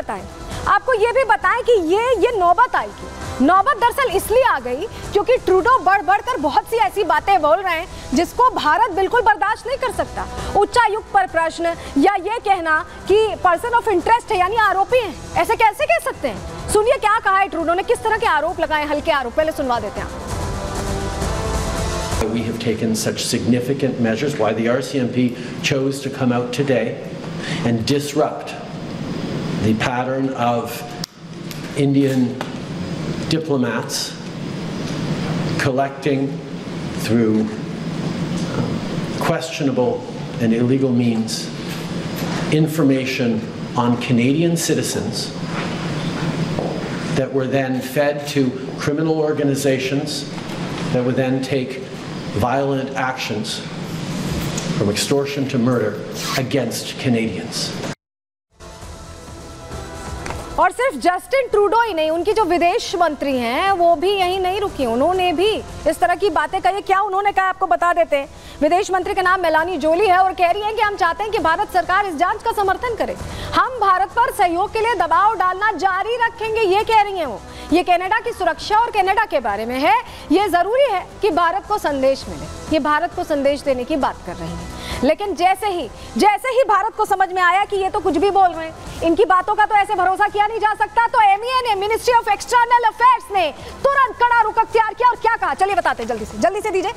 बताएं, आपको ये भी बताएं कि ये नौबत आएगी। नौबत दरअसल इसलिए आ गई क्योंकि ट्रूडो बढ़कर बहुत सी ऐसी बातें बोल रहे हैं जिसको भारत बिल्कुल बर्दाश्त नहीं कर सकता। उच्चायुक्त पर प्रश्न या ये कहना कि पर्सन ऑफ इंटरेस्ट है यानी आरोपी हैं, ऐसे कैसे कह सकते हैं? सुनिए क्या कहा है ट्रूडो ने, किस तरह के आरोप लगाए, हल्के आरोप, पहले सुनवा देते हैं। We have taken such significant measures, why the RCMP chose to come out today and disrupt the pattern of Indian diplomats collecting through questionable and illegal means information on Canadian citizens that were then fed to criminal organizations that would then take violent actions from extortion to murder against Canadians. और सिर्फ Justin Trudeau ही नहीं, उनकी जो विदेश मंत्री हैं वो भी यहीं नहीं रुकी, उन्होंने भी इस तरह की बातें कही। क्या उन्होंने कहा आपको बता देते हैं। विदेश मंत्री का नाम मेलानी जोली है और कह रही है कि हम चाहते हैं कि भारत सरकार इस जांच का समर्थन करे, हम भारत पर सहयोग के लिए दबाव डालना जारी रखेंगे, ये कह रही हैं वो। ये कनाडा की सुरक्षा और कनाडा के बारे में है, ये जरूरी है कि भारत को संदेश मिले, ये भारत को संदेश देने की बात कर रहे हैं। लेकिन जैसे ही भारत को समझ में आया कि ये तो कुछ भी बोल रहे हैं, इनकी बातों का तो ऐसे भरोसा किया नहीं जा सकता, तो एमईए ने, मिनिस्ट्री ऑफ एक्सटर्नल अफेयर्स ने तुरंत कड़ा रुख अख्तियार किया और क्या कहा, चलिए बताते हैं, जल्दी से दीजिए।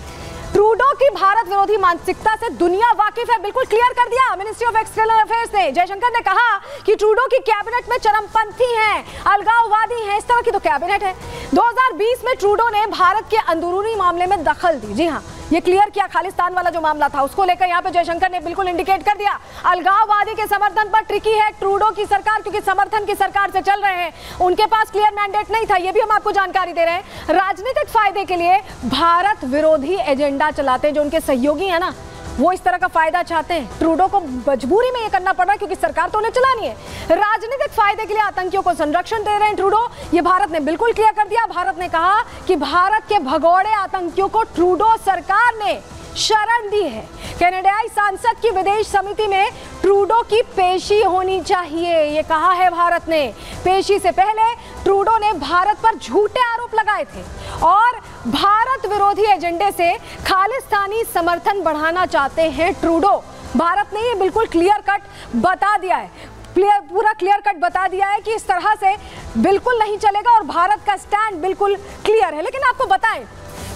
ट्रूडो की भारत विरोधी मानसिकता से दुनिया वाकिफ है, बिल्कुल क्लियर कर दिया मिनिस्ट्री ऑफ एक्सटर्नल अफेयर्स ने। जयशंकर ने कहा कि ट्रूडो की कैबिनेट में चरमपंथी हैं, अलगाववादी हैं, इस तरह की तो कैबिनेट है। 2020 में ट्रूडो ने भारत के अंदरूनी मामले में दखल दी, जी हाँ, ये क्लियर किया, खालिस्तान वाला जो मामला था उसको लेकर यहाँ पे जयशंकर ने बिल्कुल इंडिकेट कर दिया। अलगाववादी के समर्थन पर ट्रिकी है ट्रूडो की सरकार, क्योंकि समर्थन की सरकार से चल रहे हैं, उनके पास क्लियर मैंडेट नहीं था, ये भी हम आपको जानकारी दे रहे हैं। राजनीतिक फायदे के लिए भारत विरोधी एजेंडा चलाते हैं, जो उनके सहयोगी है ना, वो इस तरह का फायदा चाहते हैं। ट्रूडो को मजबूरी में ये करना पड़ रहा है क्योंकि सरकार तो उन्हें चलानी है। राजनीतिक फायदे के लिए आतंकियों को संरक्षण दे रहे हैं ट्रूडो, ये भारत ने बिल्कुल क्लियर कर दिया। भारत ने कहा कि भारत के भगोड़े आतंकियों को ट्रूडो सरकार ने शरण दी है। कनाडाई सांसद की विदेश समिति में ट्रूडो की पेशी होनी चाहिए, ये कहा है भारत ने। पेशी से पहले ट्रूडो ने भारत पर झूठे आरोप लगाए थे और भारत विरोधी एजेंडे से खालिस्तानी समर्थन बढ़ाना चाहते हैं ट्रूडो। भारत ने ये बिल्कुल क्लियर कट बता दिया है, पूरा क्लियर कट बता दिया है कि इस तरह से बिल्कुल नहीं चलेगा और भारत का स्टैंड बिल्कुल क्लियर है। लेकिन आपको बताएं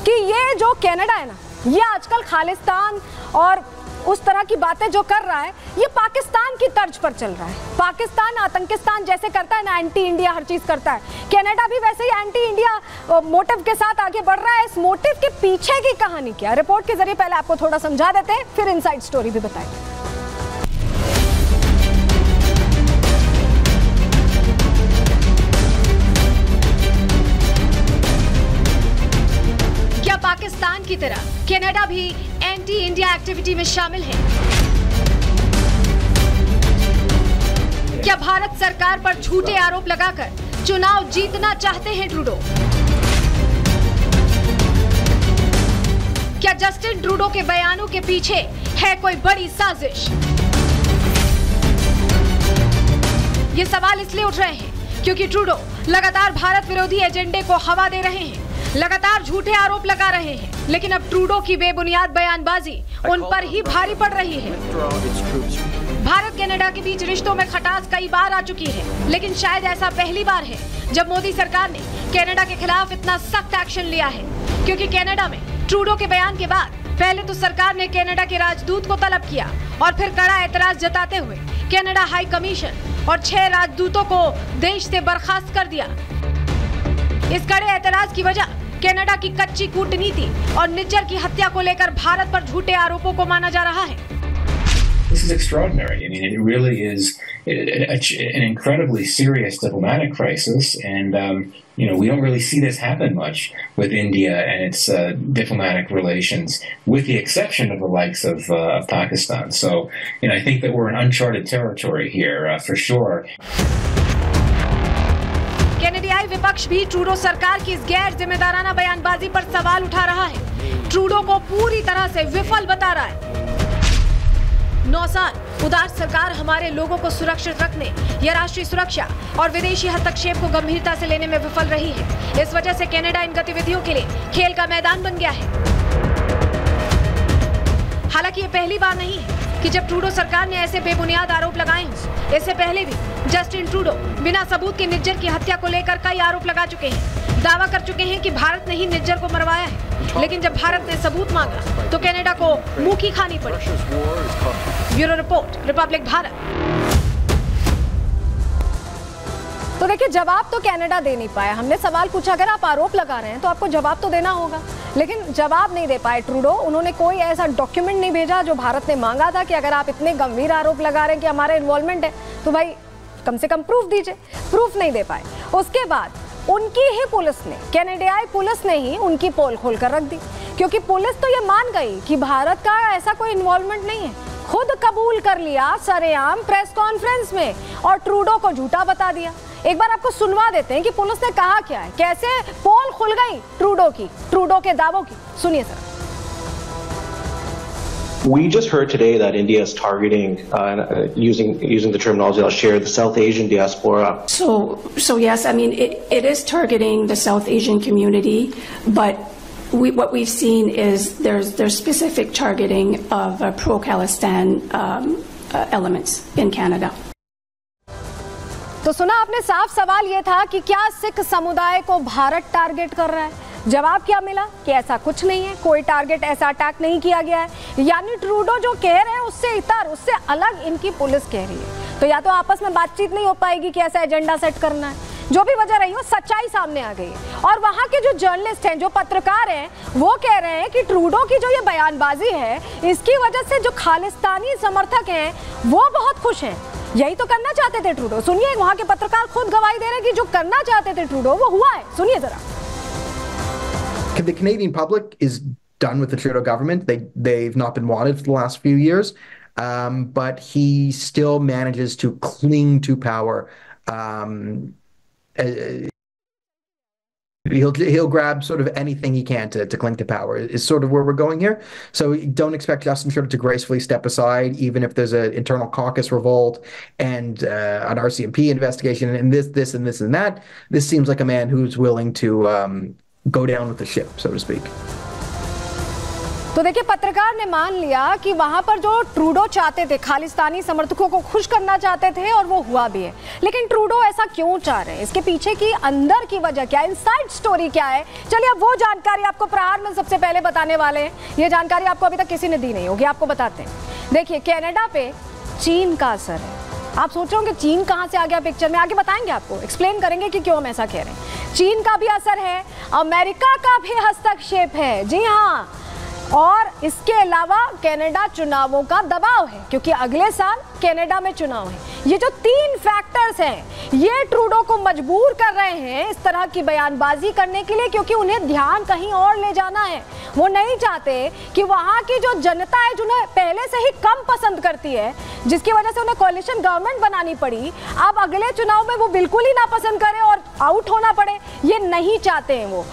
कि ये जो कनाडा है ना, ये आजकल खालिस्तान और उस तरह की बातें जो कर रहा है, ये पाकिस्तान की तर्ज पर चल रहा है। पाकिस्तान आतंकिस्तान जैसे करता है ना, एंटी इंडिया हर चीज करता है, कनाडा भी वैसे ही एंटी इंडिया मोटिव के साथ आगे बढ़ रहा है। इस मोटिव के पीछे की कहानी क्या, रिपोर्ट के जरिए पहले आपको थोड़ा समझा देते हैं, फिर इनसाइड स्टोरी भी बताएंगे। पाकिस्तान की तरह कनाडा भी एंटी इंडिया एक्टिविटी में शामिल है? क्या भारत सरकार पर झूठे आरोप लगाकर चुनाव जीतना चाहते हैं ट्रूडो? क्या जस्टिन ट्रूडो के बयानों के पीछे है कोई बड़ी साजिश? ये सवाल इसलिए उठ रहे हैं क्योंकि ट्रूडो लगातार भारत विरोधी एजेंडे को हवा दे रहे हैं, लगातार झूठे आरोप लगा रहे हैं, लेकिन अब ट्रूडो की बेबुनियाद बयानबाजी उन पर ही भारी पड़ रही है। भारत कनाडा के बीच रिश्तों में खटास कई बार आ चुकी है, लेकिन शायद ऐसा पहली बार है जब मोदी सरकार ने कनाडा के खिलाफ इतना सख्त एक्शन लिया है। क्योंकि कनाडा में ट्रूडो के बयान के बाद पहले तो सरकार ने कनाडा के राजदूत को तलब किया और फिर कड़ा एतराज जताते हुए कनाडा हाई कमीशन और 6 राजदूतों को देश से बर्खास्त कर दिया। इस कड़े एतराज की वजह कनाडा की कच्ची कूटनीति और निज्जर की हत्या को लेकर भारत पर झूठे आरोपों को माना जा रहा है। This is extraordinary. I mean, it really is an incredibly serious diplomatic crisis, and we don't really see this happen much with India and its diplomatic relations, with the exception of the likes of Pakistan. So, I think that we're in uncharted territory here for sure. कनाडाई विपक्ष भी Trudeau सरकार की इस गैर जिम्मेदाराना बयानबाजी पर सवाल उठा रहा है, ट्रूडो को पूरी तरह से विफल बता रहा है। 9 साल उदार सरकार हमारे लोगों को सुरक्षित रखने या राष्ट्रीय सुरक्षा और विदेशी हस्तक्षेप को गंभीरता से लेने में विफल रही है। इस वजह से कनाडा इन गतिविधियों के लिए खेल का मैदान बन गया है। हालांकि ये पहली बार नहीं है कि जब ट्रूडो सरकार ने ऐसे बेबुनियाद आरोप लगाए हों। इससे पहले भी जस्टिन ट्रूडो बिना सबूत के निज्जर की हत्या को लेकर कई आरोप लगा चुके हैं। दावा कर चुके हैं कि भारत ने ही निज्जर को मरवाया है, लेकिन जब भारत ने सबूत मांगा तो कनाडा को मुंह की खानी पड़ी। Bureau report, Republic Bharat. तो देखिए, जवाब तो कनाडा दे नहीं पाया। हमने सवाल पूछा, अगर आप आरोप लगा रहे हैं तो आपको जवाब तो देना होगा, लेकिन जवाब नहीं दे पाए ट्रूडो। उन्होंने कोई ऐसा डॉक्यूमेंट नहीं भेजा जो भारत ने मांगा था कि अगर आप इतने गंभीर आरोप लगा रहे हैं कि हमारा इन्वॉल्वमेंट है तो भाई कम से कम प्रूफ दीजिए। प्रूफ नहीं दे पाए। उसके बाद उनकी ही पुलिस ने, कनाडाई पुलिस ने ही उनकी पोल खोलकर रख दी, क्योंकि पुलिस तो ये मान गई कि भारत का ऐसा कोई इन्वॉल्वमेंट नहीं है। खुद कबूल कर लिया सरेआम प्रेस कॉन्फ्रेंस में और ट्रूडो को झूठा बता दिया। एक बार आपको सुनवा देते हैं कि पुलिस ने कहा क्या है, कैसे पोल खुल गई ट्रूडो की, ट्रूडो के दावों की। सुनिए sir. We just heard today that India is targeting, using the terminology I'll share, the South Asian diaspora. So yes, I mean it is targeting the South Asian community, but what we've seen is there's specific targeting of pro-Khalistan elements in Canada. तो सुना आपने, साफ सवाल ये था कि क्या सिख समुदाय को भारत टारगेट कर रहा है। जवाब क्या मिला कि ऐसा कुछ नहीं है, कोई टारगेट, ऐसा अटैक नहीं किया गया है। यानी ट्रूडो जो कह रहे हैं उससे इतर, उससे अलग इनकी पुलिस कह रही है। तो या तो आपस में बातचीत नहीं हो पाएगी कि ऐसा एजेंडा सेट करना है। जो भी वजह रही हो, सच्चाई सामने आ गई है। और वहां के जो जर्नलिस्ट हैं, जो पत्रकार हैं, वो कह रहे हैं कि ट्रूडो की जो ये बयानबाजी है, इसकी वजह से जो खालिस्तानी समर्थक हैं वो बहुत खुश हैं। यही तो करना चाहते थे ट्रूडो। सुनिए, वहां के पत्रकार खुद गवाही दे रहे हैं कि जो करना चाहते थे ट्रूडो वो हुआ है। सुनिए जरा। The Canadian public is done with the Trudeau government. They've not been wanted for the last few years, but he still manages to cling to power. He'll grab sort of anything he can to cling to power is sort of where we're going here. So don't expect Justin Trudeau to gracefully step aside, even if there's an internal caucus revolt and an RCMP investigation and this and that. This seems like a man who's willing to go down with the ship, so to speak. तो देखिए, पत्रकार ने मान लिया कि वहां पर जो ट्रूडो चाहते थे, खालिस्तानी समर्थकों को खुश करना चाहते थे, और वो हुआ भी है। लेकिन ट्रूडो ऐसा क्यों चाह रहे हैं, इसके पीछे की अंदर की वजह क्या है, इनसाइड स्टोरी क्या है, चलिए अब वो जानकारी आपको प्रहार में सबसे पहले बताने वाले हैं। ये जानकारी आपको अभी तक किसी ने दी नहीं होगी, आपको बताते हैं। देखिए, कनाडा पे चीन का असर है। आप सोच रहे होंगे चीन कहां से आ गया पिक्चर में, आगे बताएंगे, आपको एक्सप्लेन करेंगे कि क्यों हम ऐसा कह रहे हैं। चीन का भी असर है, अमेरिका का भी हस्तक्षेप है, जी हाँ, और इसके अलावा कनाडा चुनावों का दबाव है, क्योंकि अगले साल कनाडा में चुनाव है। ये जो तीन फैक्टर्स हैं, ये ट्रूडो को मजबूर कर रहे हैं इस तरह की बयानबाजी करने के लिए, क्योंकि उन्हें ध्यान कहीं और ले जाना है। वो नहीं चाहते कि वहां की जो जनता है, जिन्हें पहले से ही कम पसंद करती है, जिसकी वजह से उन्हें कोalition गवर्नमेंट बनानी पड़ी, अब अगले चुनाव में वो बिल्कुल ही नापसंद करे और आउट होना पड़े। ये नहीं चाहते हैं वो।